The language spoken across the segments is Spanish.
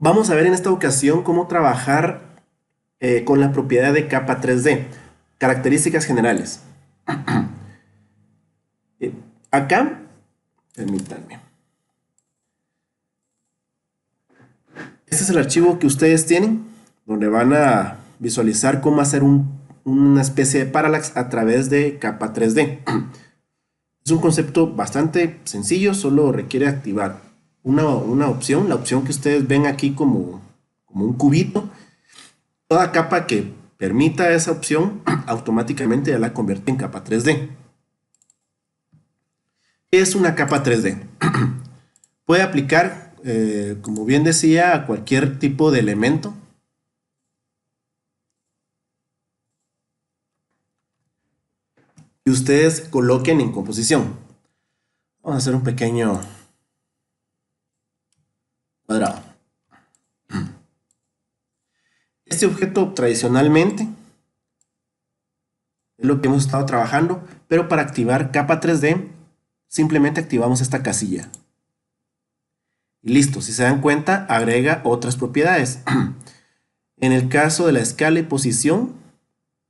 Vamos a ver en esta ocasión cómo trabajar con la propiedad de capa 3D. Características generales. Eh, Acá, permítanme. Este es el archivo que ustedes tienen, donde van a visualizar cómo hacer una especie de parallax a través de capa 3D. Es un concepto bastante sencillo, solo requiere activar una opción, la opción que ustedes ven aquí como un cubito. Toda capa que permita esa opción automáticamente ya la convierte en capa 3D. ¿Qué es una capa 3D? Puede aplicar, como bien decía, a cualquier tipo de elemento que ustedes coloquen en composición. Vamos a hacer un pequeño cuadrado. Este objeto tradicionalmente es lo que hemos estado trabajando, pero para activar capa 3D simplemente activamos esta casilla. Y listo, si se dan cuenta, agrega otras propiedades. En el caso de la escala y posición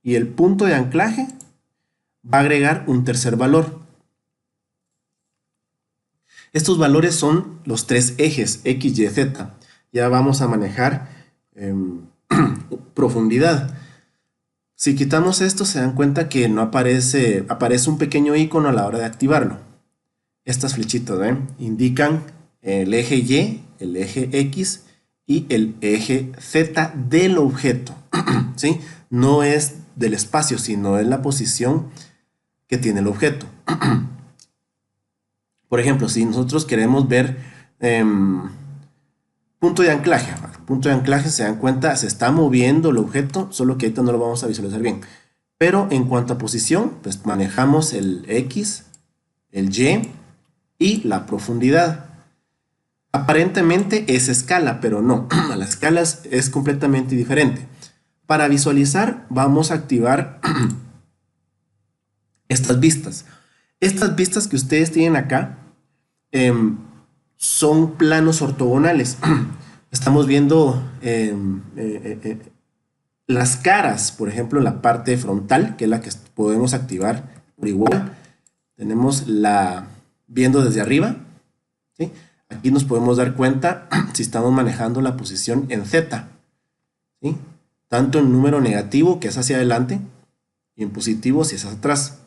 y el punto de anclaje, va a agregar un tercer valor. Estos valores son los tres ejes X, Y, Z. Ya vamos a manejar profundidad. Si quitamos esto, se dan cuenta que no aparece un pequeño icono a la hora de activarlo. Estas flechitas indican el eje Y, el eje X y el eje Z del objeto. ¿Sí? No es del espacio, sino es la posición que tiene el objeto. Por ejemplo, si nosotros queremos ver punto de anclaje, punto de anclaje, se dan cuenta, se está moviendo el objeto, solo que ahorita no lo vamos a visualizar bien. Pero en cuanto a posición, pues manejamos el X, el Y la profundidad. Aparentemente es escala, pero no, la escala es completamente diferente. Para visualizar vamos a activar estas vistas. Estas vistas que ustedes tienen acá son planos ortogonales. Estamos viendo las caras, por ejemplo, la parte frontal, que es la que podemos activar por igual. Tenemos la viendo desde arriba, ¿sí? Aquí nos podemos dar cuenta si estamos manejando la posición en Z, ¿sí? Tanto en número negativo, que es hacia adelante, y en positivo, si es hacia atrás.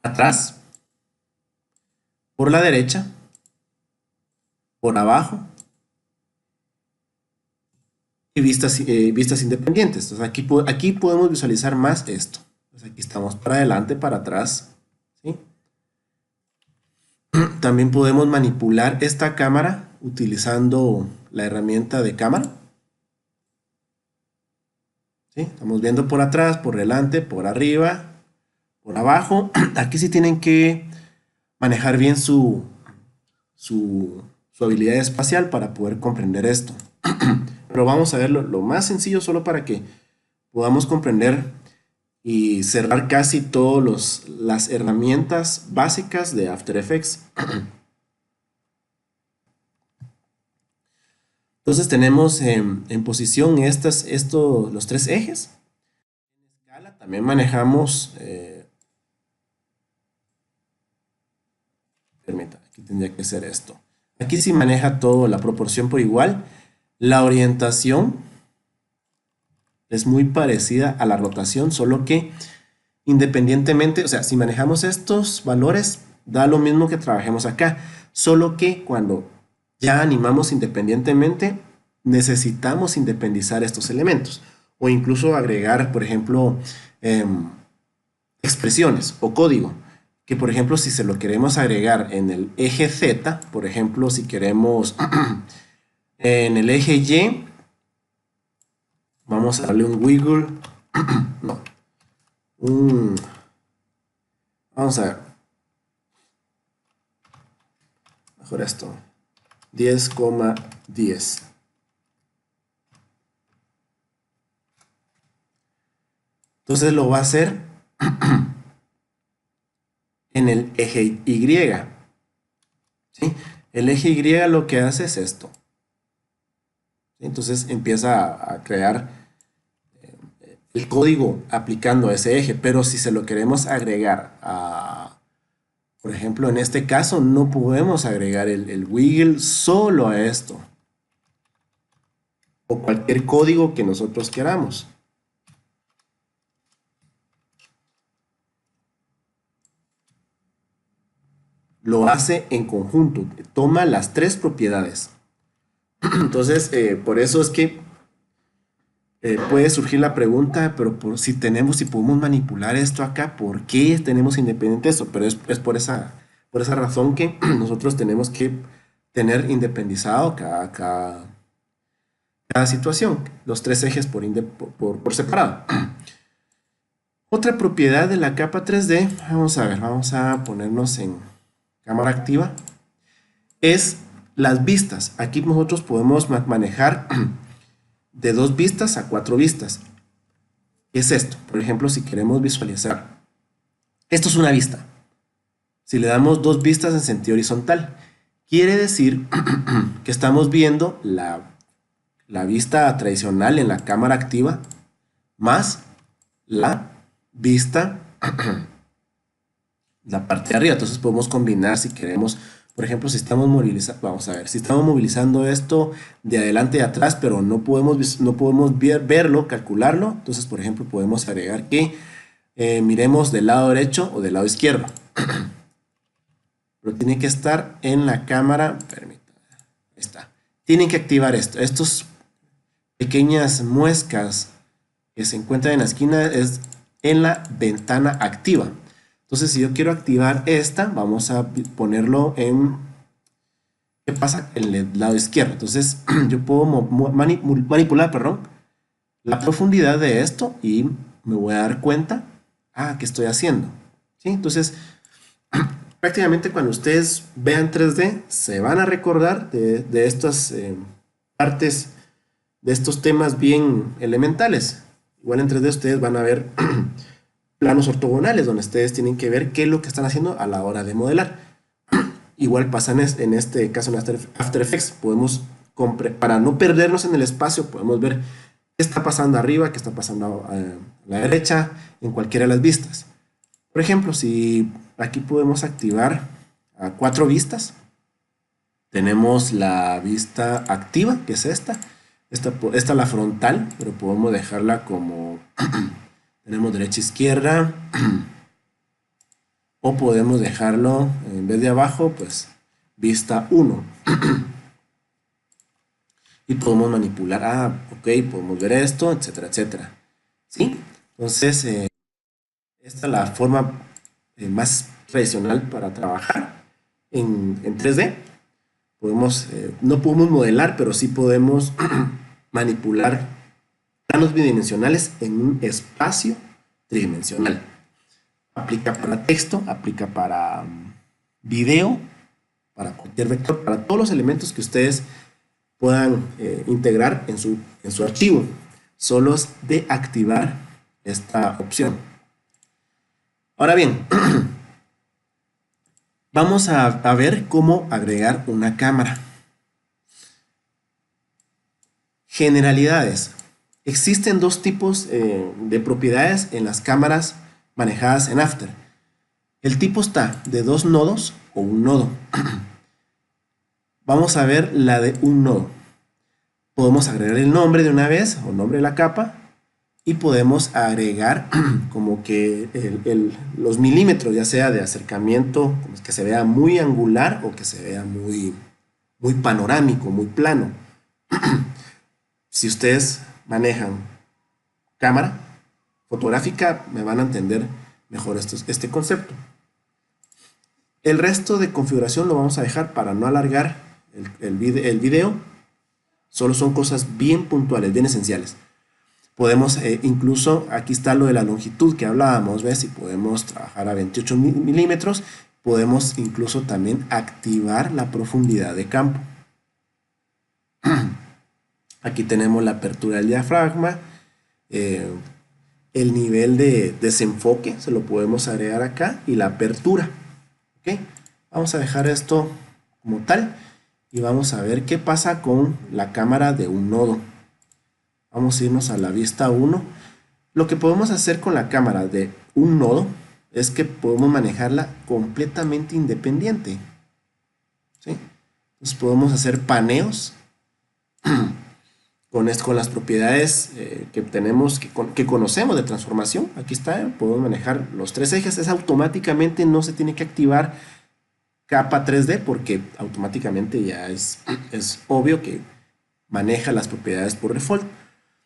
Atrás, por la derecha, por abajo, y vistas independientes. Entonces aquí podemos visualizar más esto. Entonces aquí estamos para adelante, para atrás, ¿sí? También podemos manipular esta cámara utilizando la herramienta de cámara. ¿Sí? Estamos viendo por atrás, por delante, por arriba, por abajo. Aquí sí tienen que manejar bien su habilidad espacial para poder comprender esto. Pero vamos a ver lo más sencillo solo para que podamos comprender y cerrar casi todas las herramientas básicas de After Effects. Entonces tenemos en posición los tres ejes. En escala también manejamos, permita, aquí tendría que ser esto. Aquí sí maneja todo la proporción por igual. La orientación es muy parecida a la rotación, solo que independientemente, o sea, si manejamos estos valores, da lo mismo que trabajemos acá, solo que cuando ya animamos independientemente, necesitamos independizar estos elementos o incluso agregar, por ejemplo, expresiones o código, que por ejemplo si se lo queremos agregar en el eje Z, por ejemplo, si queremos en el eje Y, vamos a darle un wiggle, no, un, vamos a ver, mejor esto, 10,10. Entonces lo va a hacer en el eje Y, ¿sí? El eje Y lo que hace es esto. Entonces empieza a crear el código aplicando ese eje, pero si se lo queremos agregar a, por ejemplo, en este caso no podemos agregar el wiggle solo a esto, o cualquier código que nosotros queramos. Lo hace en conjunto, toma las tres propiedades. Entonces, por eso es que puede surgir la pregunta, pero si podemos manipular esto acá, ¿por qué tenemos independiente esto? Pero es por esa razón que nosotros tenemos que tener independizado cada situación, los tres ejes por separado. Otra propiedad de la capa 3D, vamos a ver, vamos a ponernos en cámara activa, es las vistas. Aquí nosotros podemos manejar de 2 vistas a 4 vistas. ¿Qué es esto? Por ejemplo, si queremos visualizar, esto es una vista. Si le damos 2 vistas en sentido horizontal, quiere decir que estamos viendo la vista tradicional en la cámara activa más la vista, la parte de arriba. Entonces podemos combinar si queremos. Por ejemplo, si estamos movilizando, vamos a ver, si estamos movilizando esto de adelante y atrás, pero no podemos verlo, calcularlo, entonces, por ejemplo, podemos agregar que miremos del lado derecho o del lado izquierdo. Pero tiene que estar en la cámara, permítame, ahí está. Tienen que activar esto. Estos pequeñas muescas que se encuentran en la esquina es en la ventana activa. Entonces, si yo quiero activar esta, vamos a ponerlo en... ¿Qué pasa? En el lado izquierdo. Entonces, yo puedo manipular, perdón, la profundidad de esto y me voy a dar cuenta, ¿qué estoy haciendo? ¿Sí? Entonces, prácticamente cuando ustedes vean 3D, se van a recordar de estas partes, de estos temas bien elementales. Igual en 3D ustedes van a ver planos ortogonales, donde ustedes tienen que ver qué es lo que están haciendo a la hora de modelar. Igual pasa en este caso en After Effects, para no perdernos en el espacio, podemos ver qué está pasando arriba, qué está pasando a la derecha, en cualquiera de las vistas. Por ejemplo, si aquí podemos activar a 4 vistas, tenemos la vista activa, que es esta es la frontal, pero podemos dejarla como... Tenemos derecha, izquierda, o podemos dejarlo, en vez de abajo, pues vista 1. Y podemos manipular, ok, podemos ver esto, etcétera, etcétera. ¿Sí? Entonces, esta es la forma más tradicional para trabajar en 3D. No podemos modelar, pero sí podemos manipular planos bidimensionales en un espacio tridimensional. Aplica para texto, aplica para video, para cualquier vector, para todos los elementos que ustedes puedan integrar en su archivo. Solo es de activar esta opción. Ahora bien, vamos a ver cómo agregar una cámara. Generalidades. Existen 2 tipos de propiedades en las cámaras manejadas en After. El tipo está de 2 nodos o un nodo. Vamos a ver la de un nodo. Podemos agregar el nombre de una vez, o nombre de la capa, y podemos agregar como que los milímetros, ya sea de acercamiento, que se vea muy angular o que se vea muy panorámico, muy plano. Si ustedes manejan cámara fotográfica, me van a entender mejor este concepto. El resto de configuración lo vamos a dejar para no alargar el video. Solo son cosas bien puntuales, bien esenciales. Podemos incluso, aquí está lo de la longitud que hablábamos, ¿ves? Si podemos trabajar a 28 milímetros, podemos incluso también activar la profundidad de campo. Aquí tenemos la apertura del diafragma, el nivel de desenfoque, se lo podemos agregar acá, y la apertura. ¿Okay? Vamos a dejar esto como tal y vamos a ver qué pasa con la cámara de un nodo. Vamos a irnos a la vista 1. Lo que podemos hacer con la cámara de un nodo es que podemos manejarla completamente independiente, ¿sí? Entonces podemos hacer paneos con las propiedades que tenemos, que conocemos de transformación. Aquí está, podemos manejar los 3 ejes. Es automáticamente, no se tiene que activar capa 3D porque automáticamente ya es obvio que maneja las propiedades por default.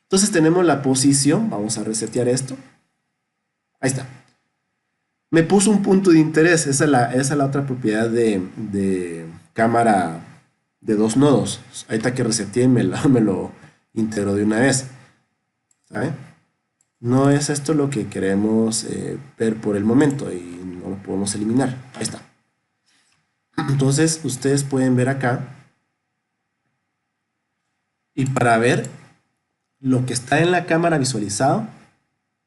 Entonces tenemos la posición, vamos a resetear esto. Ahí está. Me puso un punto de interés, esa es la otra propiedad de cámara de 2 nodos. Ahorita que reseteé me lo integró de una vez. ¿Sabe? No es esto lo que queremos ver por el momento y no lo podemos eliminar. Ahí está. Entonces ustedes pueden ver acá y para ver lo que está en la cámara visualizado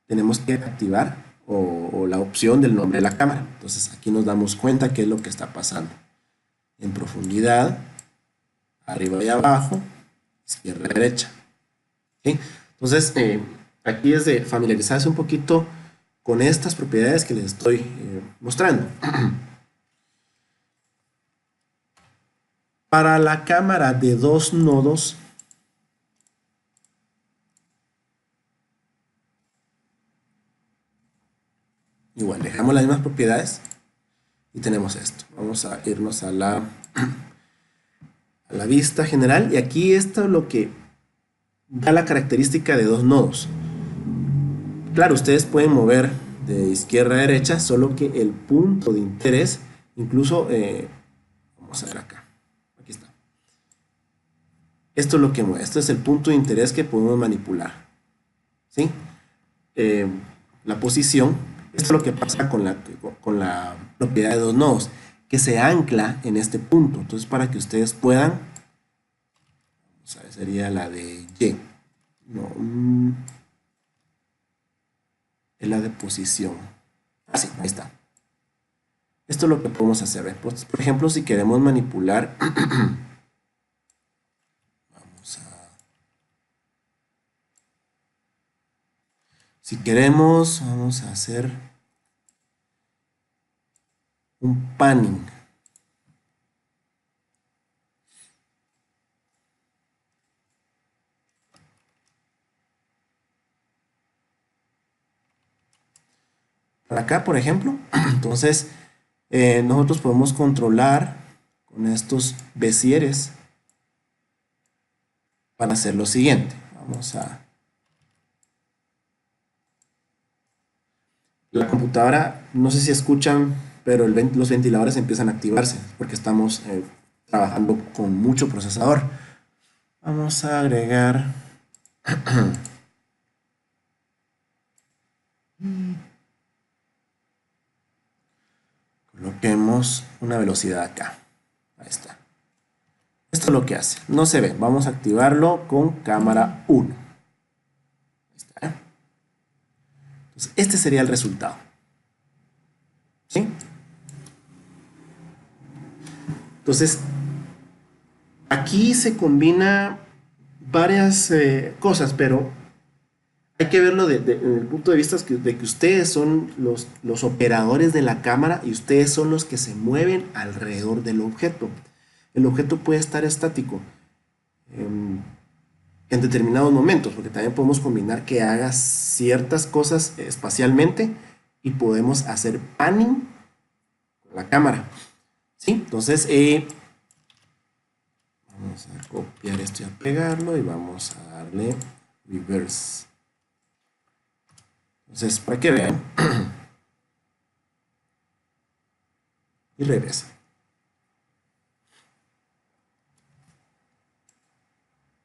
tenemos que activar o la opción del nombre de la cámara. Entonces aquí nos damos cuenta qué es lo que está pasando. En profundidad, arriba y abajo, izquierda y derecha. ¿Sí? Entonces aquí es de familiarizarse un poquito con estas propiedades que les estoy mostrando. Para la cámara de 2 nodos, igual dejamos las mismas propiedades y tenemos esto. Vamos a irnos a la vista general y aquí esto es lo que da la característica de 2 nodos. Claro, ustedes pueden mover de izquierda a derecha, solo que el punto de interés, incluso, vamos a ver acá. Aquí está. Esto es lo que mueve. Esto es el punto de interés que podemos manipular. ¿Sí? La posición. Esto es lo que pasa con la propiedad de 2 nodos, que se ancla en este punto. Entonces, para que ustedes puedan, vamos a ver, sería la de Y. No, es la de posición. Así, ahí está. Esto es lo que podemos hacer. Pues, por ejemplo, si queremos manipular, si queremos, vamos a hacer un panning. Para acá, por ejemplo, entonces nosotros podemos controlar con estos besieres para hacer lo siguiente. Vamos a... La computadora, no sé si escuchan, pero los ventiladores empiezan a activarse porque estamos trabajando con mucho procesador. Vamos a agregar coloquemos una velocidad acá. Ahí está. Esto es lo que hace. No se ve. Vamos a activarlo con cámara 1. Ahí está. Entonces, este sería el resultado. ¿Sí? Entonces, aquí se combina varias cosas, pero hay que verlo desde el punto de vista de que ustedes son los operadores de la cámara y ustedes son los que se mueven alrededor del objeto. El objeto puede estar estático en determinados momentos, porque también podemos combinar que haga ciertas cosas espacialmente y podemos hacer panning con la cámara. ¿Sí? Entonces, vamos a copiar esto y a pegarlo y vamos a darle reverse. Entonces, para que vean, y regresa.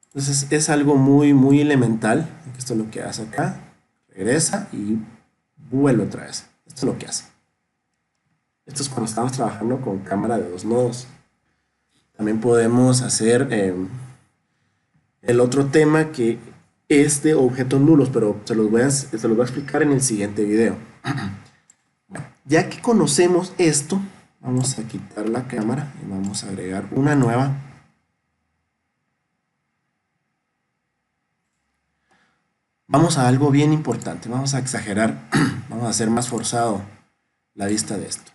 Entonces, es algo muy elemental. Esto es lo que hace acá. Regresa y vuelve otra vez. Esto es lo que hace. Esto es cuando estamos trabajando con cámara de 2 nodos. También podemos hacer el otro tema que es de objetos nulos, pero se los voy a explicar en el siguiente video. Ya que conocemos esto, Vamos a quitar la cámara y vamos a agregar una nueva. Vamos a algo bien importante, vamos a exagerar, vamos a hacer más forzado la vista de esto.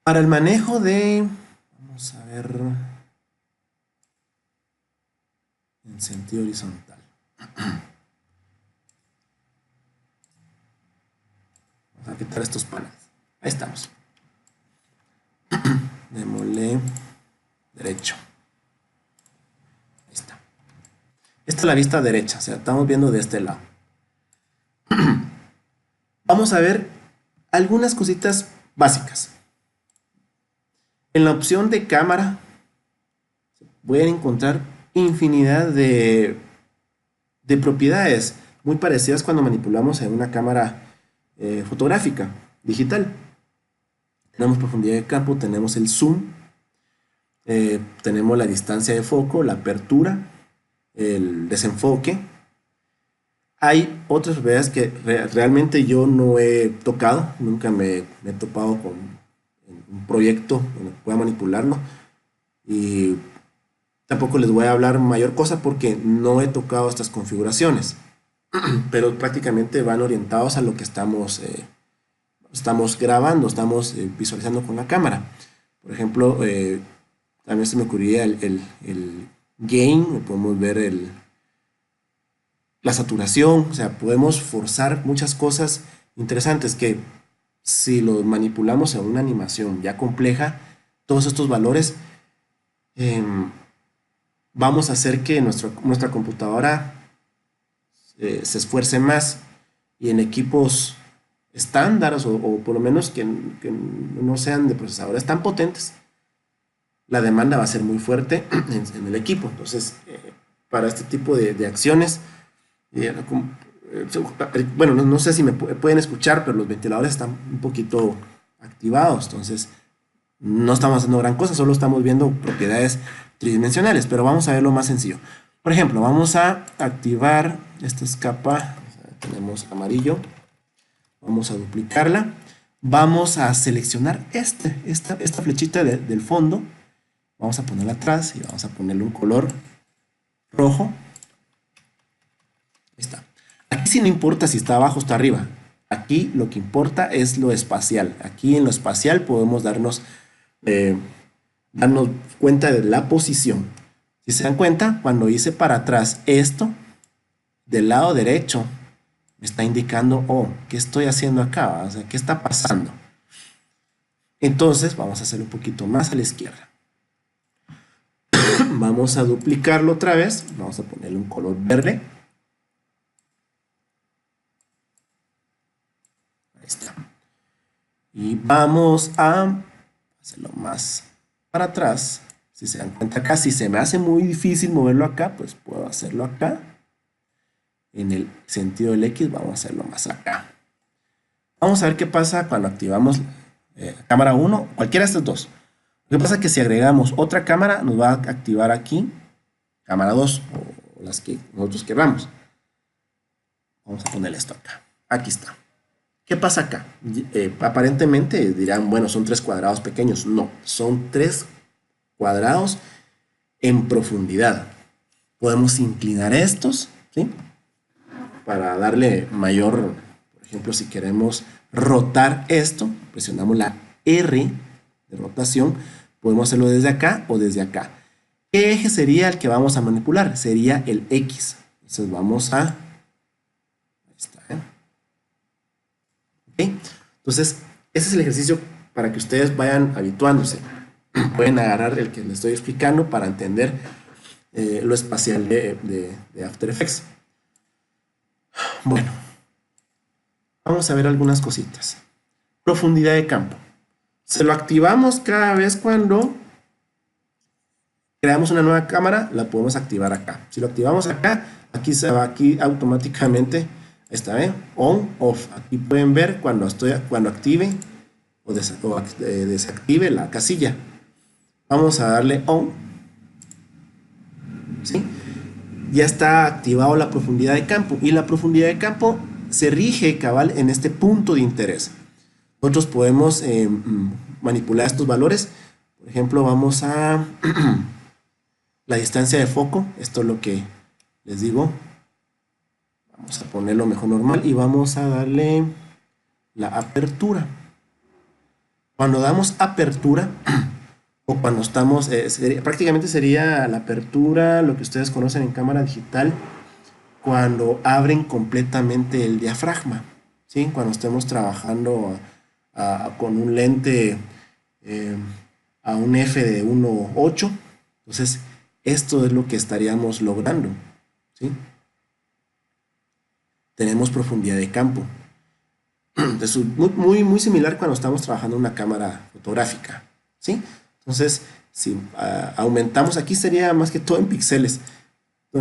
Para el manejo de, vamos a ver, en sentido horizontal. Vamos a quitar estos paneles. Ahí estamos. Démosle derecho. Ahí está. Esta es la vista derecha, o sea, estamos viendo de este lado. Vamos a ver algunas cositas básicas. En la opción de cámara voy a encontrar infinidad de propiedades muy parecidas cuando manipulamos en una cámara fotográfica digital. Tenemos profundidad de campo, tenemos el zoom, tenemos la distancia de foco, la apertura, el desenfoque. Hay otras propiedades que realmente yo no he tocado, nunca me he topado con un proyecto donde pueda manipularlo, y tampoco les voy a hablar mayor cosa porque no he tocado estas configuraciones, pero prácticamente van orientados a lo que estamos grabando, estamos visualizando con la cámara. Por ejemplo, también se me ocurría el gain, podemos ver la saturación, o sea, podemos forzar muchas cosas interesantes que si lo manipulamos en una animación ya compleja, todos estos valores, vamos a hacer que nuestra computadora se esfuerce más, y en equipos estándares o por lo menos que no sean de procesadores tan potentes, la demanda va a ser muy fuerte en el equipo. Entonces, para este tipo de acciones, bueno, no sé si me pueden escuchar, pero los ventiladores están un poquito activados, entonces no estamos haciendo gran cosa, solo estamos viendo propiedades tridimensionales, pero vamos a ver lo más sencillo. Por ejemplo, vamos a activar esta capa, tenemos amarillo, vamos a duplicarla, vamos a seleccionar esta flechita del fondo, vamos a ponerla atrás y vamos a ponerle un color rojo. Ahí está. Aquí sí no importa si está abajo o está arriba, aquí lo que importa es lo espacial. Aquí en lo espacial podemos darnos cuenta de la posición. Si se dan cuenta, cuando hice para atrás esto, del lado derecho me está indicando, oh, ¿qué estoy haciendo acá? O sea, ¿qué está pasando? Entonces vamos a hacer un poquito más a la izquierda. Vamos a duplicarlo otra vez, vamos a ponerle un color verde. Ahí está. Y vamos a hacerlo más para atrás. Si se dan cuenta acá, si se me hace muy difícil moverlo acá, pues puedo hacerlo acá. En el sentido del X vamos a hacerlo más acá. Vamos a ver qué pasa cuando activamos cámara 1, cualquiera de estos dos. Lo que pasa es que si agregamos otra cámara, nos va a activar aquí cámara 2 o las que nosotros queramos. Vamos a ponerle esto acá. Aquí está. ¿Qué pasa acá? Aparentemente dirán, bueno, son 3 cuadrados pequeños. No, son 3 cuadrados en profundidad. Podemos inclinar estos, ¿sí? Para darle mayor, por ejemplo, si queremos rotar esto, presionamos la R de rotación, podemos hacerlo desde acá o desde acá. ¿Qué eje sería el que vamos a manipular? Sería el X. Entonces vamos a... Ahí está, ¿eh? ¿Okay? Entonces, ese es el ejercicio para que ustedes vayan habituándose. Pueden agarrar el que les estoy explicando para entender lo espacial de After Effects. Bueno, vamos a ver algunas cositas. Profundidad de campo. Se lo activamos cada vez cuando creamos una nueva cámara, la podemos activar acá. Si lo activamos acá, aquí se va aquí automáticamente. Ahí está, ¿ven? On, off. Aquí pueden ver cuando active o desactive la casilla. Vamos a darle on. ¿Sí? Ya está activado la profundidad de campo, y la profundidad de campo se rige cabal en este punto de interés. Nosotros podemos manipular estos valores. Por ejemplo, vamos a la distancia de foco. Esto es lo que les digo. Vamos a ponerlo mejor normal y vamos a darle la apertura. Cuando damos apertura, o cuando estamos, prácticamente sería la apertura, lo que ustedes conocen en cámara digital, cuando abren completamente el diafragma, ¿sí? Cuando estemos trabajando con un lente a un f de 1.8, entonces esto es lo que estaríamos logrando, ¿sí? Tenemos profundidad de campo. Es muy similar cuando estamos trabajando en una cámara fotográfica, ¿sí? Entonces, si aumentamos, aquí sería más que todo en píxeles.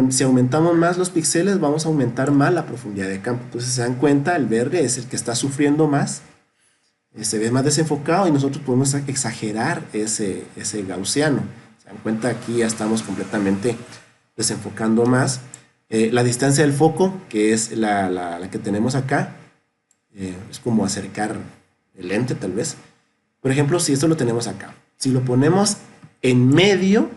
Si aumentamos más los píxeles, vamos a aumentar más la profundidad de campo. Entonces, se dan cuenta, el verde es el que está sufriendo más, se ve más desenfocado y nosotros podemos exagerar ese gaussiano. Se dan cuenta, aquí ya estamos completamente desenfocando más. La distancia del foco, que es la que tenemos acá, es como acercar el lente tal vez. Por ejemplo, si esto lo tenemos acá, si lo ponemos en medio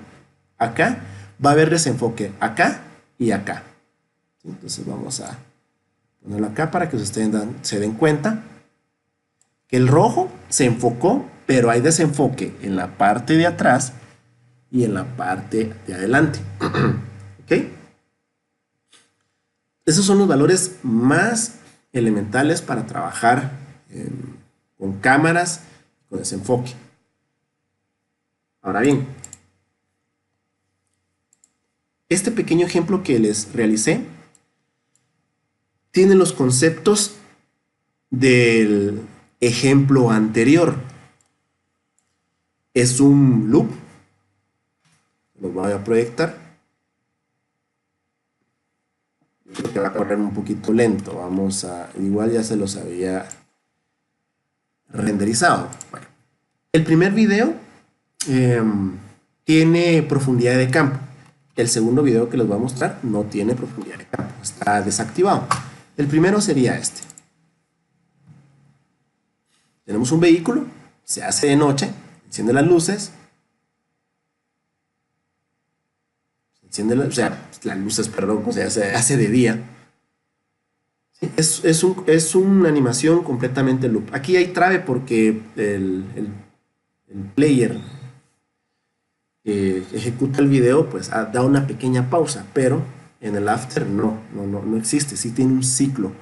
acá, va a haber desenfoque acá y acá. ¿Sí? Entonces vamos a ponerlo acá para que ustedes se den cuenta que el rojo se enfocó, pero hay desenfoque en la parte de atrás y en la parte de adelante. ¿Ok? Esos son los valores más elementales para trabajar con cámaras con desenfoque. Ahora bien, este pequeño ejemplo que les realicé tiene los conceptos del ejemplo anterior. Es un loop. Lo voy a proyectar. Creo que va a correr un poquito lento. Vamos a... Igual ya se los había renderizado. Bueno, el primer video tiene profundidad de campo. El segundo video que les voy a mostrar no tiene profundidad de campo. Está desactivado. El primero sería este. Tenemos un vehículo. Se hace de noche. Enciende las luces. Las luces, perdón, o sea, se hace de día. ¿Sí? Es una animación completamente loop. Aquí hay trave porque el player que ejecuta el video pues da una pequeña pausa, pero en el after no existe, sí tiene un ciclo.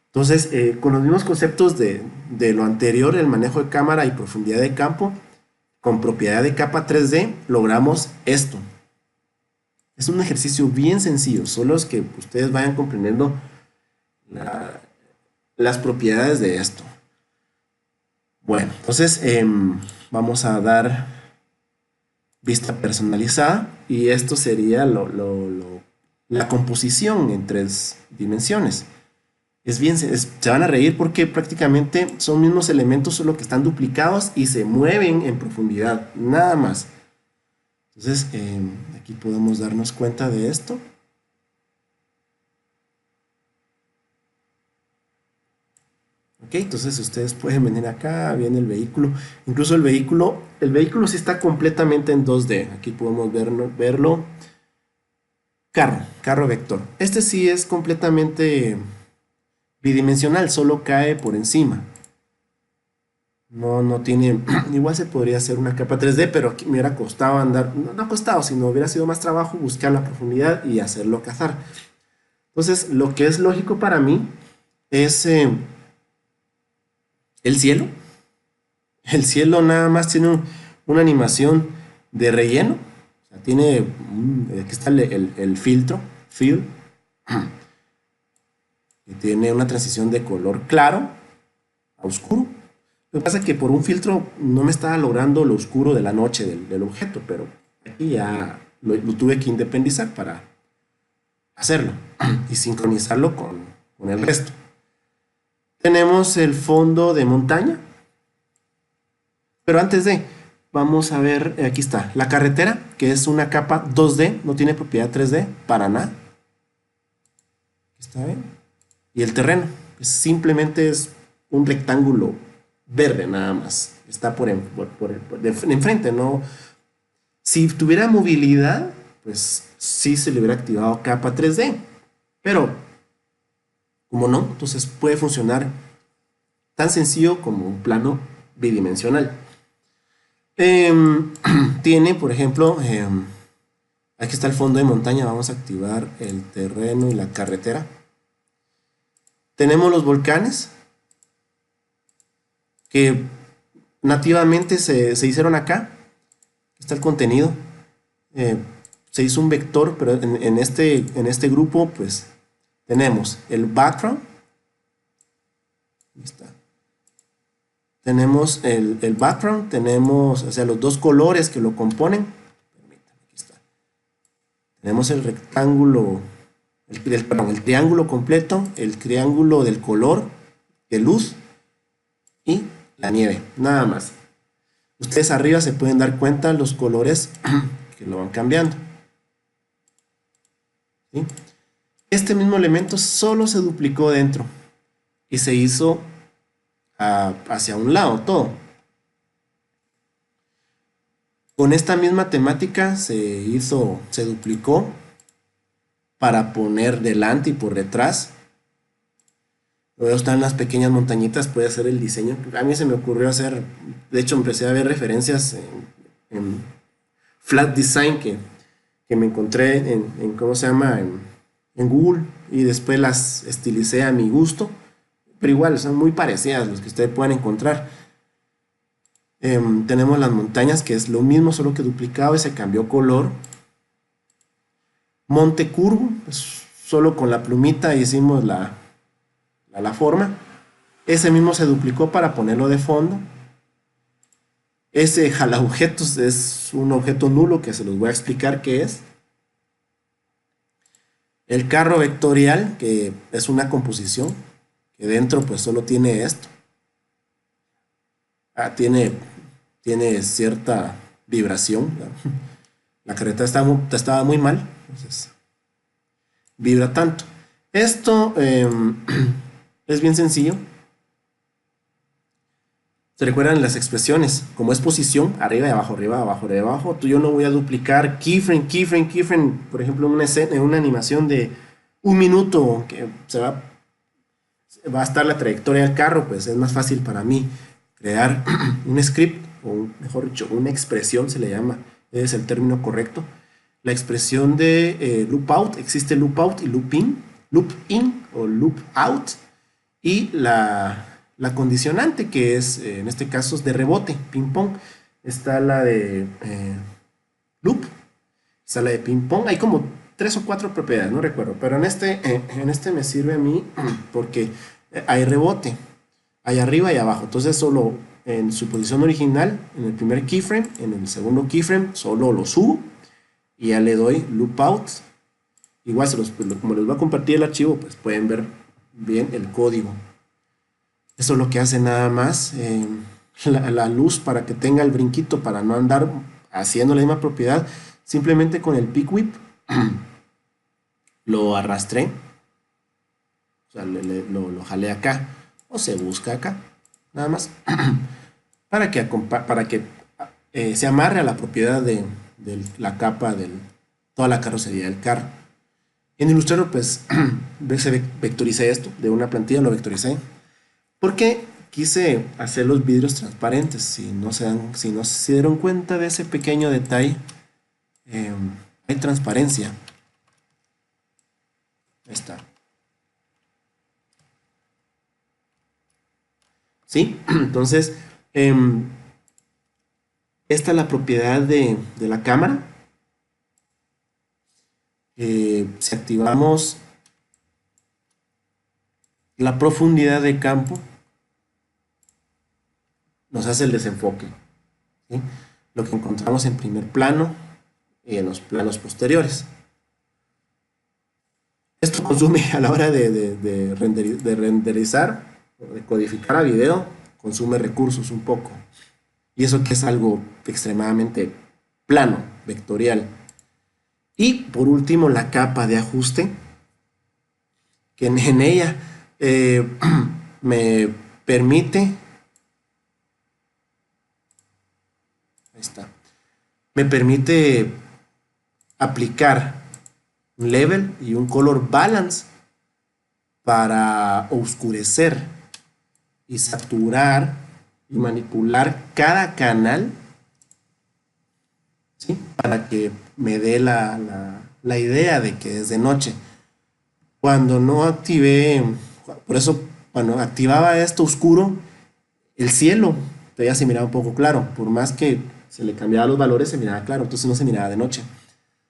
Entonces, con los mismos conceptos de lo anterior, el manejo de cámara y profundidad de campo, con propiedad de capa 3D, logramos esto. Es un ejercicio bien sencillo, solo es que ustedes vayan comprendiendo las propiedades de esto. Bueno, entonces vamos a dar vista personalizada y esto sería la composición en 3 dimensiones. Se van a reír porque prácticamente son mismos elementos, solo que están duplicados y se mueven en profundidad, nada más. Entonces, aquí podemos darnos cuenta de esto. Ok, entonces ustedes pueden venir acá, viene el vehículo. Incluso el vehículo sí está completamente en 2D. Aquí podemos verlo. Carro vector. Este sí es completamente bidimensional, solo cae por encima. No tiene, igual se podría hacer una capa 3D, pero aquí me hubiera costado andar, no ha costado, sino hubiera sido más trabajo buscar la profundidad y hacerlo cazar. Entonces, lo que es lógico para mí es el cielo. El cielo nada más tiene una animación de relleno. O sea, tiene, aquí está el filtro, fill, que tiene una transición de color claro a oscuro. Lo que pasa es que por un filtro no me estaba logrando lo oscuro de la noche del objeto, pero aquí ya lo tuve que independizar para hacerlo y sincronizarlo con el resto. Tenemos el fondo de montaña, pero antes vamos a ver, aquí está, la carretera, que es una capa 2D, no tiene propiedad 3D para nada. ¿Está bien? Y el terreno, simplemente es un rectángulo verde nada más. Está de enfrente, ¿no? Si tuviera movilidad, pues sí se le hubiera activado capa 3D. Pero, como no, entonces puede funcionar tan sencillo como un plano bidimensional. Tiene, por ejemplo, aquí está el fondo de montaña. Vamos a activar el terreno y la carretera. Tenemos los volcanes que nativamente se hicieron acá. Está el contenido. Se hizo un vector, pero en este grupo pues tenemos el background. Ahí está. Tenemos el background, tenemos, o sea, los dos colores que lo componen. Permítame, aquí está. Tenemos el rectángulo, el triángulo completo, el triángulo del color, de luz y la nieve, nada más. Ustedes arriba se pueden dar cuenta los colores que lo van cambiando. ¿Sí? Este mismo elemento solo se duplicó dentro y se hizo hacia un lado todo. Con esta misma temática se duplicó para poner delante y por detrás. Luego están las pequeñas montañitas, puede hacer el diseño. A mí se me ocurrió hacer, de hecho empecé a ver referencias en Flat Design que me encontré en ¿cómo se llama? En Google, y después las estilicé a mi gusto, pero igual son muy parecidas los que ustedes pueden encontrar. Tenemos las montañas, que es lo mismo, solo que duplicado y se cambió color. Monte curvo, pues solo con la plumita hicimos la forma. Ese mismo se duplicó para ponerlo de fondo. Ese jalaobjetos es un objeto nulo que se los voy a explicar qué es. El carro vectorial, que es una composición, que dentro pues solo tiene esto. Tiene cierta vibración. La carretera estaba muy mal, entonces vibra tanto. Esto es bien sencillo. ¿Se recuerdan las expresiones? Como es posición, arriba y abajo, arriba, abajo, arriba, abajo. Yo no voy a duplicar keyframe, por ejemplo, en una animación de 1 minuto que va a estar la trayectoria del carro, pues es más fácil para mí crear un script, o mejor dicho, una expresión se le llama, es el término correcto. La expresión de loop out, existe loop out y loop in o loop out, y la condicionante, que es en este caso es de rebote, ping pong. Está la de loop, está la de ping pong. Hay como 3 o 4 propiedades, no recuerdo, pero en este me sirve a mí porque hay rebote, hay arriba y abajo. Entonces solo en su posición original, en el primer keyframe, en el segundo keyframe solo lo subo y ya le doy loop out. Igual como les voy a compartir el archivo, pues pueden ver bien el código. Eso es lo que hace nada más. La luz, para que tenga el brinquito, para no andar haciendo la misma propiedad, simplemente con el pick whip lo arrastré, o sea, lo jalé acá, o se busca acá, nada más, para que se amarre a la propiedad de la capa de toda la carrocería del carro. En Illustrator pues vectoricé esto, de una plantilla lo vectoricé, porque quise hacer los vidrios transparentes. Si no se dieron cuenta de ese pequeño detalle, hay transparencia. Ahí está. ¿Sí? Entonces, esta es la propiedad de la cámara. Si activamos la profundidad de campo, nos hace el desenfoque, ¿sí? Lo que encontramos en primer plano y en los planos posteriores. Esto consume, a la hora de renderizar, de codificar a video, consume recursos un poco. Y eso que es algo extremadamente plano, vectorial. Y por último, la capa de ajuste, que en ella me permite Ahí está. Me permite aplicar un level y un color balance para oscurecer y saturar y manipular cada canal, ¿sí? Para que me dé la idea de que es de noche. Cuando no activé, por eso cuando activaba esto oscuro, el cielo todavía se miraba un poco claro, por más que se le cambiaba los valores, se miraba claro, entonces no se miraba de noche.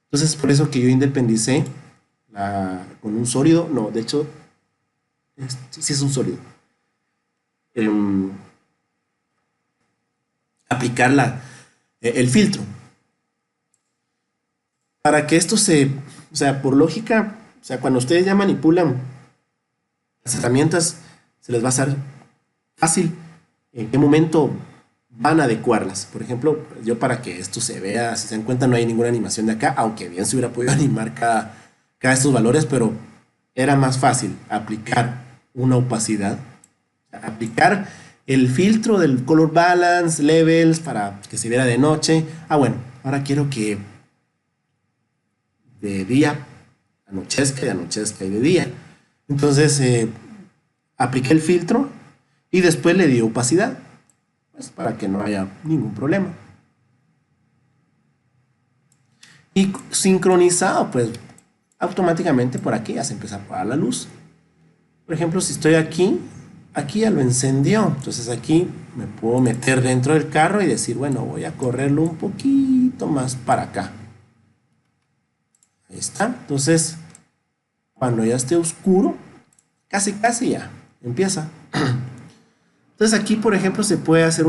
Entonces por eso que yo independicé con un sólido, no, de hecho, sí es un sólido. Em, aplicar el filtro. Para que esto o sea, por lógica, o sea, cuando ustedes ya manipulan las herramientas, se les va a hacer fácil en qué momento van a adecuarlas. Por ejemplo, yo para que esto se vea, si se dan cuenta, no hay ninguna animación de acá, aunque bien se hubiera podido animar cada estos valores, pero era más fácil aplicar una opacidad, aplicar el filtro del color balance, levels, para que se viera de noche. Ah, bueno, ahora quiero que de día anochezca y de día. Entonces apliqué el filtro y después le di opacidad, pues, para que no haya ningún problema. Y sincronizado, pues automáticamente por aquí ya se empieza a apagar la luz. Por ejemplo, si estoy aquí, aquí ya lo encendió. Entonces aquí me puedo meter dentro del carro y decir, bueno, voy a correrlo un poquito más para acá. Ahí está. Entonces, cuando ya esté oscuro, casi ya empieza. Entonces aquí, por ejemplo, se puede hacer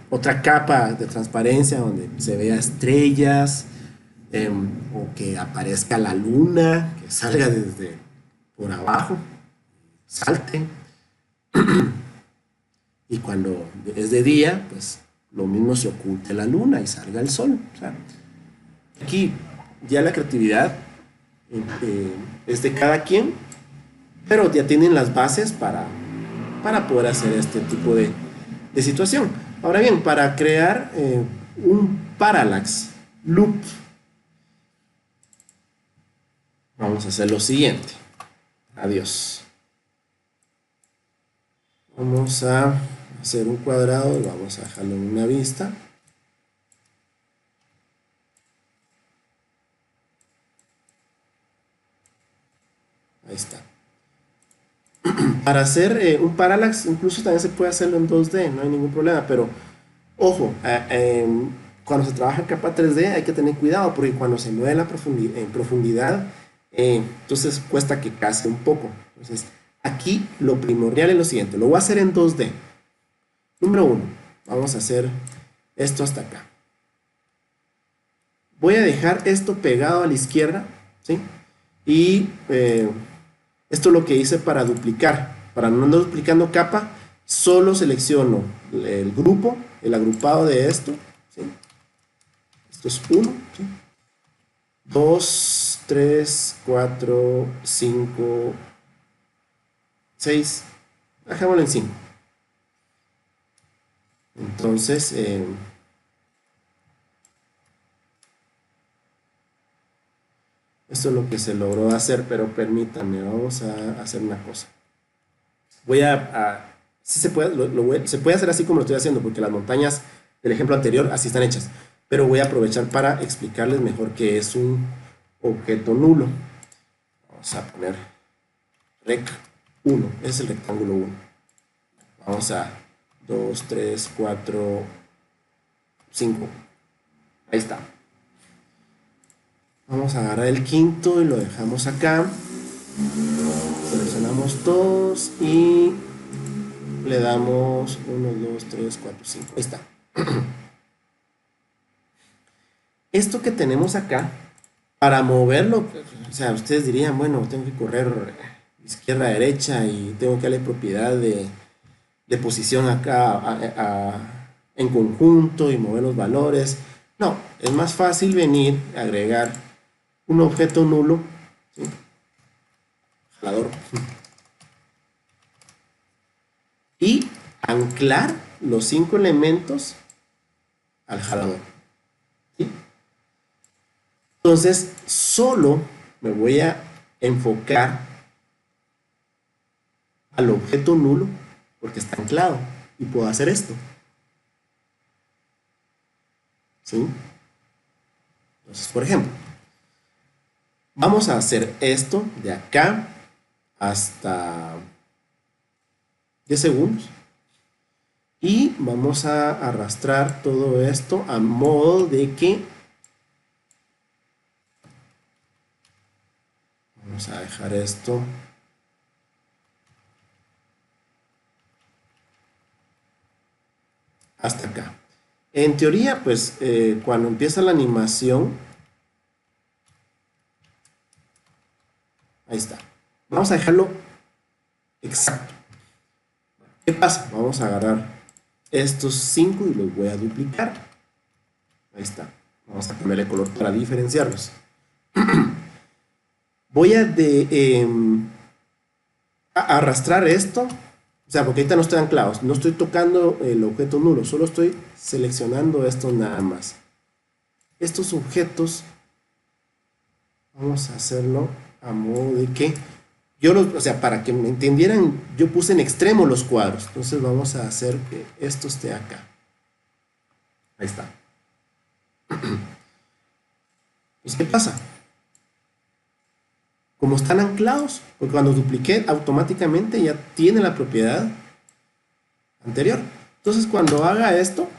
otra capa de transparencia donde se vea estrellas, o que aparezca la luna, que salga desde por abajo, salte. Y cuando es de día, pues lo mismo se oculte la luna y salga el sol. O sea, aquí ya la creatividad es de cada quien, pero ya tienen las bases para poder hacer este tipo de situación. Ahora bien, para crear un parallax loop, vamos a hacer lo siguiente. Adiós. Vamos a hacer un cuadrado y vamos a dejarlo en una vista. Ahí está. Para hacer un parallax, incluso también se puede hacerlo en 2D, no hay ningún problema, pero ojo, cuando se trabaja en capa 3D hay que tener cuidado porque cuando se mueve en profundidad, entonces cuesta que case un poco. Entonces, aquí lo primordial es lo siguiente, lo voy a hacer en 2D. Número 1, vamos a hacer esto hasta acá. Voy a dejar esto pegado a la izquierda, ¿sí? Y esto es lo que hice para duplicar. Para no andar duplicando capa, solo selecciono el grupo, el agrupado de esto, ¿sí? Esto es 1, ¿sí? 2, 3, 4, 5, 6. Dejémoslo en 5. Entonces, esto es lo que se logró hacer, pero permítanme, vamos a hacer una cosa. Voy sí se puede, se puede hacer así como lo estoy haciendo, porque las montañas del ejemplo anterior así están hechas, pero voy a aprovechar para explicarles mejor qué es un objeto nulo. Vamos a poner rec 1, ese es el rectángulo 1. Vamos a 2, 3, 4, 5. Ahí está. Vamos a agarrar el quinto y lo dejamos acá. Seleccionamos todos y le damos 1, 2, 3, 4, 5. Ahí está. Esto que tenemos acá, para moverlo, o sea, ustedes dirían, bueno, tengo que correr izquierda a derecha y tengo que darle propiedad de posición acá en conjunto y mover los valores. No, es más fácil venir a agregar un objeto nulo, ¿sí? Jalador, y anclar los 5 elementos al jalador. ¿Sí? Entonces, solo me voy a enfocar al objeto nulo porque está anclado y puedo hacer esto. ¿Sí? Entonces, por ejemplo, vamos a hacer esto de acá hasta 10 segundos y vamos a arrastrar todo esto a modo de que vamos a dejar esto hasta acá. En teoría, pues cuando empieza la animación, ahí está. Vamos a dejarlo exacto. ¿Qué pasa? Vamos a agarrar estos 5 y los voy a duplicar. Ahí está. Vamos a cambiarle color para diferenciarlos. Voy a arrastrar esto. O sea, porque ahorita no estoy anclados. No estoy tocando el objeto nulo. Solo estoy seleccionando esto nada más. Estos objetos vamos a hacerlo a modo de que o sea, para que me entendieran, yo puse en extremo los cuadros. Entonces vamos a hacer que esto esté acá. Ahí está. Pues, ¿qué pasa? Como están anclados, porque cuando dupliqué automáticamente ya tiene la propiedad anterior. Entonces cuando haga esto,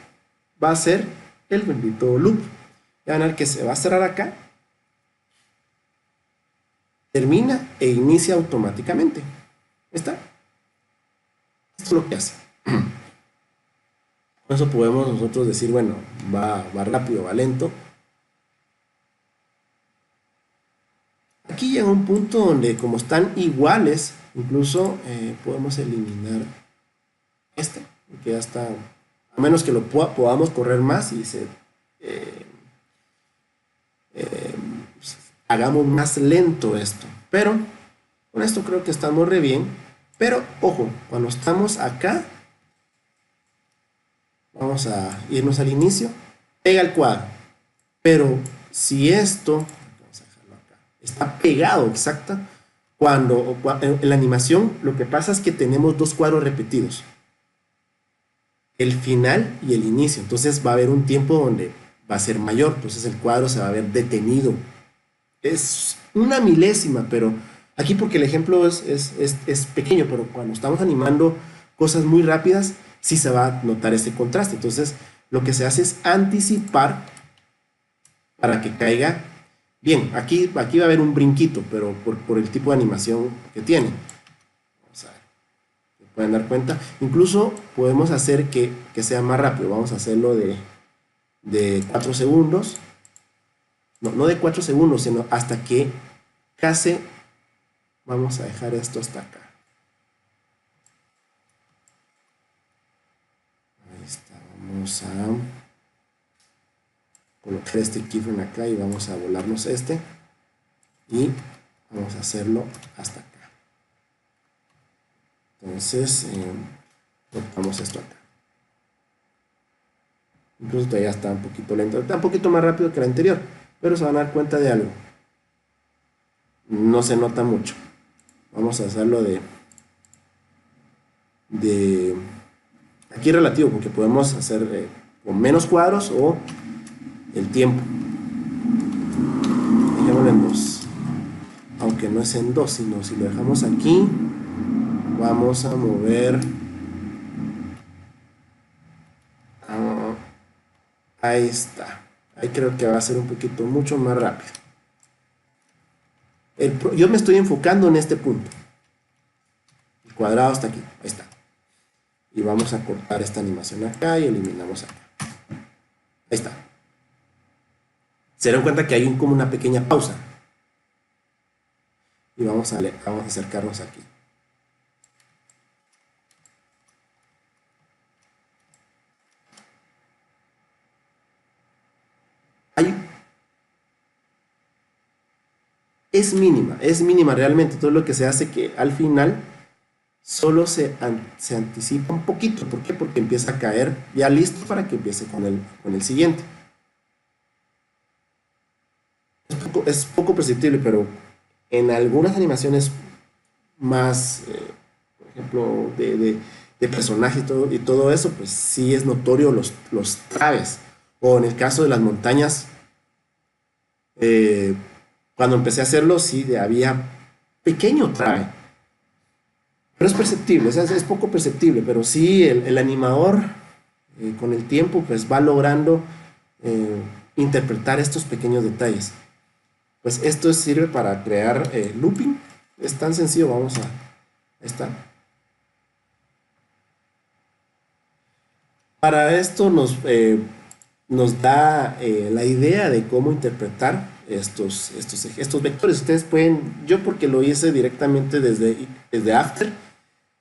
va a ser el bendito loop. Ya van a ver que se va a cerrar acá, termina e inicia automáticamente. ¿Está? Esto es lo que hace. Con eso podemos nosotros decir, bueno, va rápido, va lento. Aquí llega un punto donde como están iguales, incluso podemos eliminar este, que ya está, a menos que lo podamos correr más y hagamos más lento esto. Pero con esto creo que estamos re bien. Pero ojo, cuando estamos acá, vamos a irnos al inicio, pega el cuadro. Pero si esto, vamos a dejarlo acá, está pegado exacta, en la animación lo que pasa es que tenemos dos cuadros repetidos. El final y el inicio. Entonces va a haber un tiempo donde va a ser mayor. Entonces el cuadro se va a ver detenido. Es una milésima, pero aquí porque el ejemplo es pequeño, pero cuando estamos animando cosas muy rápidas, sí se va a notar ese contraste. Entonces, lo que se hace es anticipar para que caiga bien. Aquí va a haber un brinquito, pero por el tipo de animación que tiene. Vamos a ver, se pueden dar cuenta. Incluso podemos hacer que sea más rápido. Vamos a hacerlo de 4 segundos. No de 4 segundos, sino hasta que casi. Vamos a dejar esto hasta acá. Ahí está. Vamos a colocar este keyframe acá y vamos a volarnos este. Y vamos a hacerlo hasta acá. Entonces, colocamos esto acá. Incluso todavía está un poquito lento. Está un poquito más rápido que el anterior. Pero se van a dar cuenta de algo. No se nota mucho. Vamos a hacerlo aquí relativo, porque podemos hacer con menos cuadros o el tiempo. Dejémoslo en 2. Aunque no es en 2, sino si lo dejamos aquí, vamos a mover. Ahí está. Ahí creo que va a ser un poquito mucho más rápido. Yo me estoy enfocando en este punto. El cuadrado está aquí. Ahí está. Y vamos a cortar esta animación acá y eliminamos acá. Ahí está. Se dan cuenta que hay como una pequeña pausa. Y vamos a acercarnos aquí. Es mínima realmente. Todo lo que se hace que al final solo se anticipa un poquito. ¿Por qué? Porque empieza a caer ya listo para que empiece con el siguiente. Es poco perceptible, pero en algunas animaciones más, por ejemplo, de personajes y todo eso, pues sí es notorio los traves. O en el caso de las montañas, eh, cuando empecé a hacerlo, sí había pequeño trabe. Pero es perceptible, o sea, es poco perceptible, pero sí el animador con el tiempo pues va logrando eh, interpretar estos pequeños detalles. Pues esto sirve para crear looping. Es tan sencillo, vamos a... Ahí está. Para esto nos da la idea de cómo interpretar estos vectores. Ustedes pueden, yo porque lo hice directamente desde After,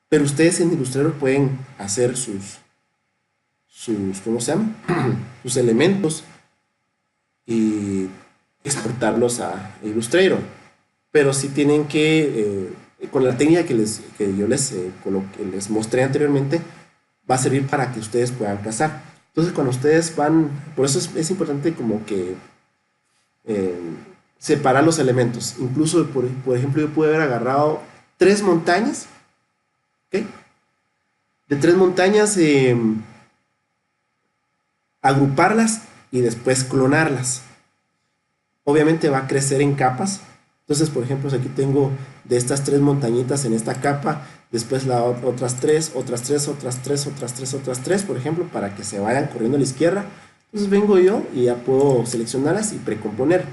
pero ustedes en Illustrator pueden hacer ¿cómo se llama? Sus elementos y exportarlos a Illustrator. Pero sí tienen que, con la técnica que yo les mostré anteriormente, va a servir para que ustedes puedan cazar. Entonces, cuando ustedes van, por eso es importante como que eh, separar los elementos. Incluso, por ejemplo, yo pude haber agarrado 3 montañas, ¿ok? De 3 montañas, agruparlas y después clonarlas. Obviamente va a crecer en capas. Entonces, por ejemplo, aquí tengo de estas 3 montañitas en esta capa, después otras 3, otras 3, otras 3, otras 3, otras 3, por ejemplo, para que se vayan corriendo a la izquierda. Entonces vengo yo y ya puedo seleccionarlas y precomponer.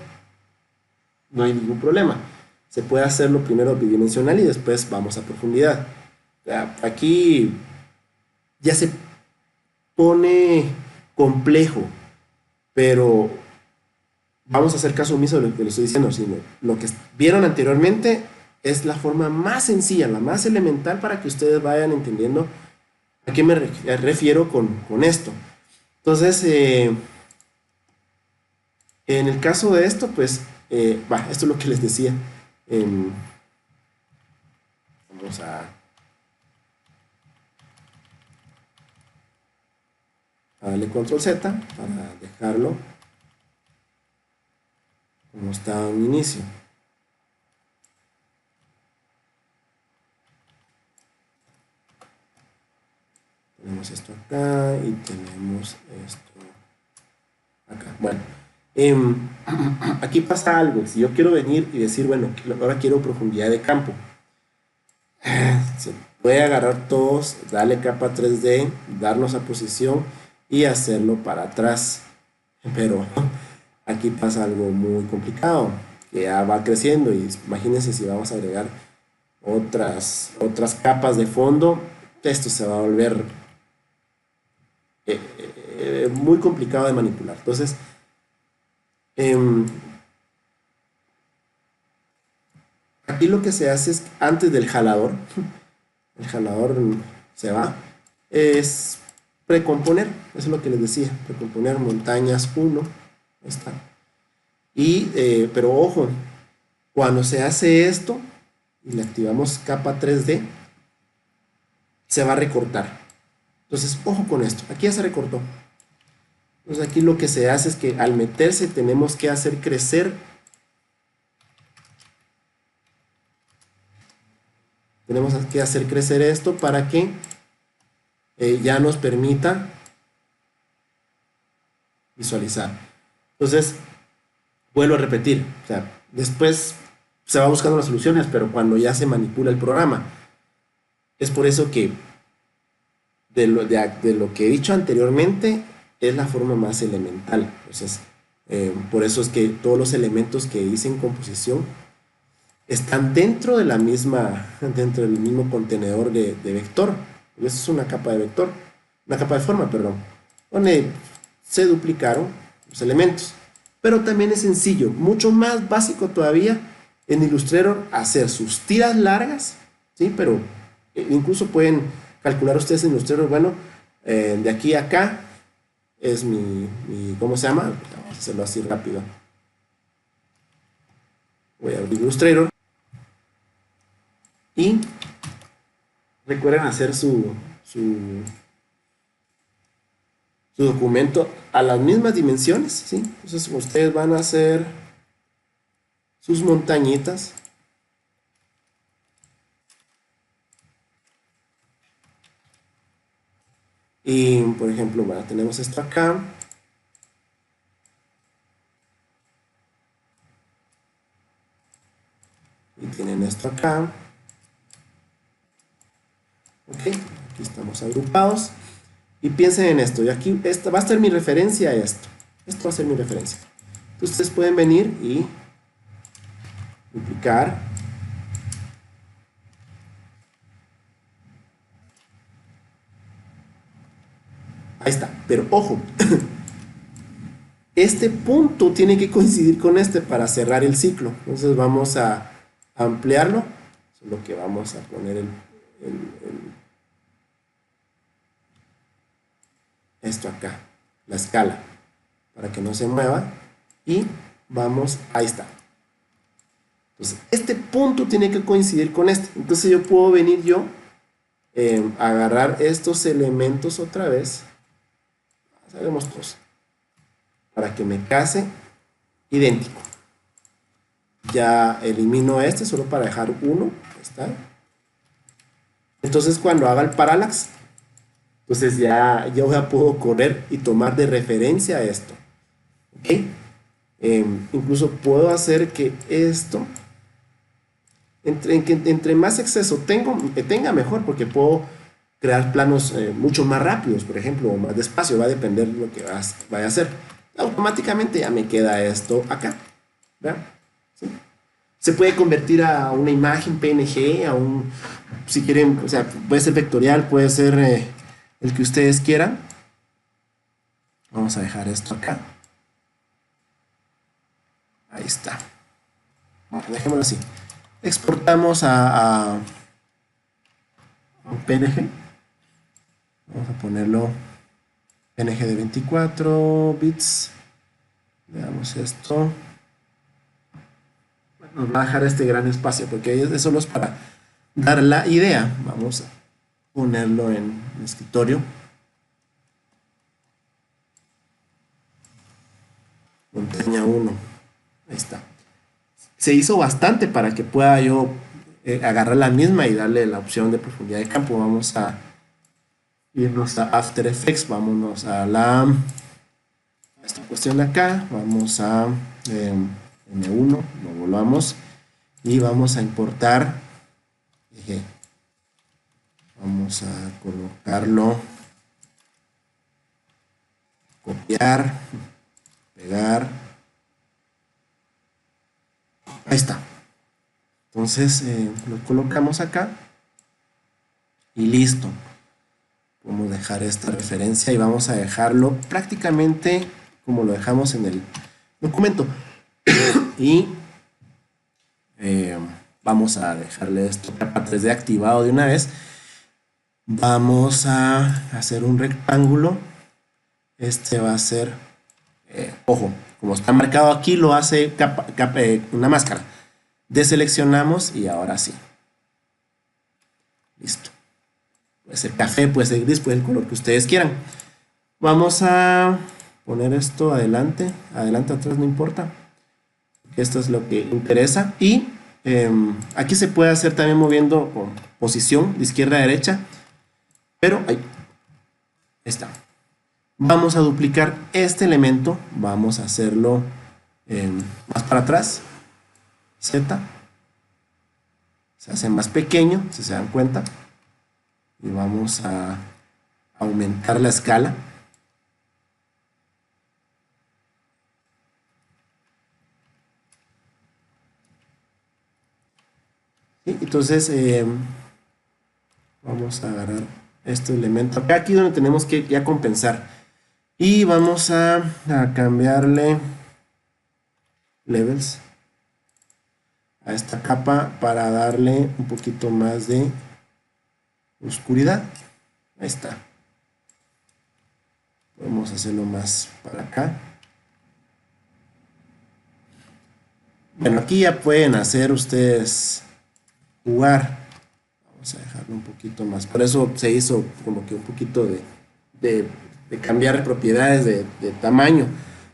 No hay ningún problema. Se puede hacerlo primero bidimensional y después vamos a profundidad. Aquí ya se pone complejo, pero vamos a hacer caso omiso de lo que les estoy diciendo, sino lo que vieron anteriormente es la forma más sencilla, la más elemental para que ustedes vayan entendiendo a qué me refiero con esto. Entonces, en el caso de esto, pues, esto es lo que les decía. Vamos a darle control Z para dejarlo como está en inicio. Tenemos esto acá y tenemos esto acá. Bueno, aquí pasa algo. Si yo quiero venir y decir, bueno, ahora quiero profundidad de campo, se puede agarrar todos, darle capa 3D, darnos a posición y hacerlo para atrás. Pero aquí pasa algo muy complicado, que ya va creciendo y imagínense si vamos a agregar otras capas de fondo, esto se va a volver muy complicado de manipular. Entonces, aquí lo que se hace es antes del jalador, el jalador se va, es precomponer, eso es lo que les decía, precomponer montañas 1, está. Pero ojo, cuando se hace esto y le activamos capa 3D, se va a recortar. Entonces, ojo con esto, aquí ya se recortó. Entonces aquí lo que se hace es que al meterse tenemos que hacer crecer. Tenemos que hacer crecer esto para que ya nos permita visualizar. Entonces, vuelvo a repetir, o sea, después se va buscando las soluciones, pero cuando ya se manipula el programa, es por eso que de lo que he dicho anteriormente es la forma más elemental. Entonces, por eso es que todos los elementos que hice en composición están dentro del mismo contenedor de vector. Eso es una capa de vector, una capa de forma, perdón, donde se duplicaron los elementos. Pero también es sencillo, mucho más básico todavía en Illustrator hacer sus tiras largas, ¿sí? Pero incluso pueden calcular ustedes en Illustrator, bueno, de aquí a acá es ¿cómo se llama? Vamos a hacerlo así rápido. Voy a abrir Illustrator y recuerden hacer su documento a las mismas dimensiones, ¿sí? Entonces ustedes van a hacer sus montañitas. Y por ejemplo, bueno, tenemos esto acá. Y tienen esto acá. Ok, aquí estamos agrupados. Y piensen en esto. Y aquí esta va a ser mi referencia a esto. Esto va a ser mi referencia. Entonces ustedes pueden venir y duplicar. Ahí está. Pero ojo. Este punto tiene que coincidir con este para cerrar el ciclo. Entonces vamos a ampliarlo. Solo que vamos a poner esto acá, la escala, para que no se mueva. Y vamos, ahí está. Entonces, este punto tiene que coincidir con este. Entonces yo puedo venir yo, agarrar estos elementos otra vez. Hagamos dos. Para que me case idéntico. Ya elimino este solo para dejar uno. ¿Está? Entonces cuando haga el parallax, entonces ya puedo correr y tomar de referencia esto. ¿Ok? Incluso puedo hacer que esto, entre más exceso tenga mejor, porque puedo crear planos mucho más rápidos, por ejemplo, o más despacio, va a depender de lo que vaya a hacer. Automáticamente ya me queda esto acá. ¿Vean? ¿Sí? Se puede convertir a una imagen PNG, si quieren, o sea, puede ser vectorial, puede ser el que ustedes quieran. Vamos a dejar esto acá. Ahí está. Bueno, dejémoslo así. Exportamos a un PNG. Vamos a ponerlo PNG de 24 bits. Veamos esto. Nos va a dejar este gran espacio porque es solo es para dar la idea. Vamos a ponerlo en el escritorio. Montaña 1. Ahí está. Se hizo bastante para que pueda yo agarrar la misma y darle la opción de profundidad de campo. Vamos a irnos a After Effects. Vámonos a esta cuestión de acá. Vamos a M1. Lo volvamos. Y vamos a importar. Vamos a colocarlo. Copiar. Pegar. Ahí está. Entonces lo colocamos acá. Y listo. Podemos dejar esta referencia y vamos a dejarlo prácticamente como lo dejamos en el documento. Y vamos a dejarle esto capa 3D activado de una vez. Vamos a hacer un rectángulo. Este va a ser, ojo, como está marcado aquí, lo hace una máscara. Deseleccionamos y ahora sí. Listo. Puede ser café, puede ser gris, puede ser el color que ustedes quieran. Vamos a poner esto adelante, atrás, no importa. Esto es lo que interesa. Y aquí se puede hacer también moviendo con posición de izquierda a derecha. Pero ahí está. Vamos a duplicar este elemento. Vamos a hacerlo más para atrás. Z. Se hace más pequeño, si se dan cuenta. Y vamos a aumentar la escala. ¿Sí? Entonces vamos a agarrar este elemento acá, aquí donde tenemos que ya compensar. Y vamos a cambiarle levels a esta capa para darle un poquito más de oscuridad. Ahí está. Podemos hacerlo más para acá. Bueno, aquí ya pueden hacer ustedes jugar. Vamos a dejarlo dejarlo un poquito más. Por eso se hizo como que un poquito de cambiar propiedades de tamaño.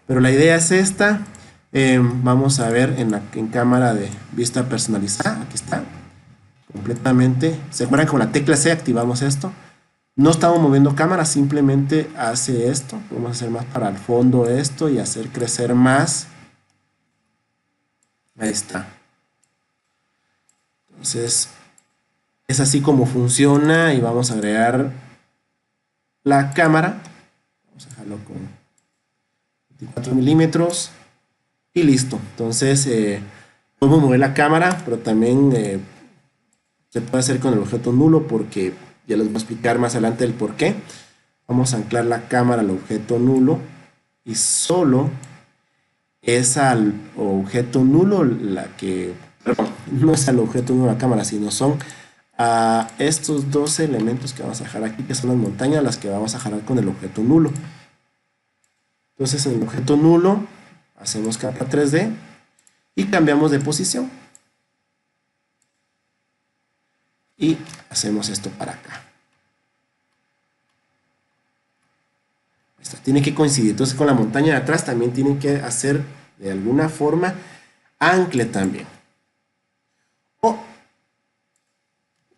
Pero la idea es esta. Vamos a ver en cámara de vista personalizada. Aquí está. Completamente. ¿Se acuerdan? Con la tecla C activamos esto. No estamos moviendo cámara, simplemente hace esto. Vamos a hacer más para el fondo esto y hacer crecer más. Ahí está. Entonces, es así como funciona y vamos a agregar la cámara. Vamos a dejarlo con 24 milímetros y listo. Entonces, podemos mover la cámara, pero también se puede hacer con el objeto nulo porque ya les voy a explicar más adelante el por qué. Vamos a anclar la cámara al objeto nulo y solo es al objeto nulo la que, perdón, no es al objeto nulo la cámara, sino son a estos dos elementos que vamos a dejar aquí, que son las montañas, las que vamos a jalar con el objeto nulo. Entonces en el objeto nulo hacemos capa 3D y cambiamos de posición. Y hacemos esto para acá. Esto tiene que coincidir. Entonces con la montaña de atrás también tienen que hacer de alguna forma ancle también. O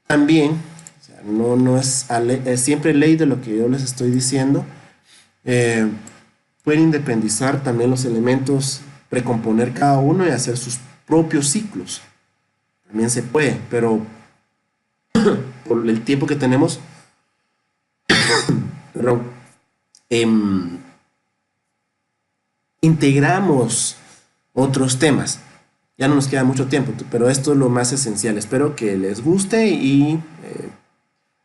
también, o sea, no es, es siempre ley de lo que yo les estoy diciendo. Pueden independizar también los elementos, precomponer cada uno y hacer sus propios ciclos. También se puede, pero por el tiempo que tenemos, perdón, integramos otros temas. Ya no nos queda mucho tiempo, pero esto es lo más esencial. Espero que les guste y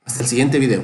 hasta el siguiente video.